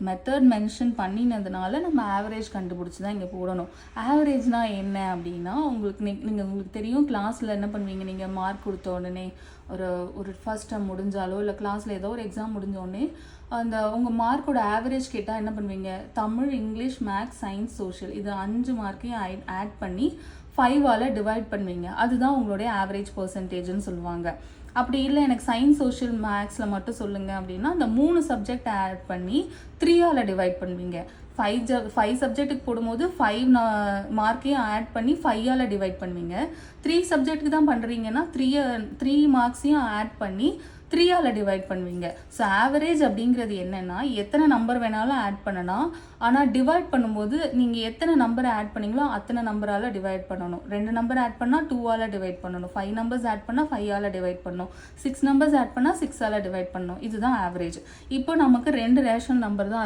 Method mention பண்ணினதுனால நம்ம average கண்டுபிடிச்சி தான் இங்கே போடணும். ஆவரேஜ்னால் என்ன அப்படின்னா, உங்களுக்கு தெரியும், கிளாஸில் என்ன பண்ணுவீங்க, நீங்கள் மார்க் கொடுத்த உடனே ஒரு ஃபர்ஸ்ட் டேர்ம் முடிஞ்சாலோ இல்லை கிளாஸில் ஏதோ ஒரு எக்ஸாம் முடிஞ்சோடனே அந்த உங்கள் மார்க்கோட ஆவரேஜ் கேட்டால் என்ன பண்ணுவீங்க, Tamil, English, maths, science, social இது 5 மார்க்கையும் ஆட் பண்ணி 5ஆல் டிவைட் பண்ணுவீங்க. அதுதான் உங்களுடைய ஆவரேஜ் பர்சன்டேஜ்னு சொல்லுவாங்க. அப்படி இல்லை எனக்கு சயின்ஸ், சோஷியல், மேக்ஸில் மட்டும் சொல்லுங்கள் அப்படின்னா அந்த 3 சப்ஜெக்ட் ஆட் பண்ணி 3ஆல் டிவைட் பண்ணுவீங்க. 5 சப்ஜெக்ட்டுக்கு போடும்போது 5 மார்க்கையும் ஆட் பண்ணி 5ஆல் டிவைட் பண்ணுவீங்க. 3 சப்ஜெக்ட்டுக்கு தான் பண்ணுறீங்கன்னா 3 மார்க்ஸையும் ஆட் பண்ணி 3ஆல் டிவைட் பண்ணுவீங்க. ஸோ ஆவரேஜ் அப்படிங்கிறது என்னென்னா, எத்தனை நம்பர் வேணாலும் ஆட் பண்ணலாம், ஆனால் டிவைட் பண்ணும்போது நீங்கள் எத்தனை நம்பரை ஆட் பண்ணீங்களோ அத்தனை நம்பரால் டிவைட் பண்ணணும். 2 நம்பர் ஆட் பண்ணால் 2ஆல் டிவைட் பண்ணணும், 5 நம்பர்ஸ் ஆட் பண்ணால் 5ஆல் டிவைட் பண்ணணும், 6 நம்பர்ஸ் ஆட் பண்ணால் 6ஆல் டிவைட் பண்ணணும். இதுதான் ஆவரேஜ். இப்போ நமக்கு 2 ரேஷனல் நம்பர் தான்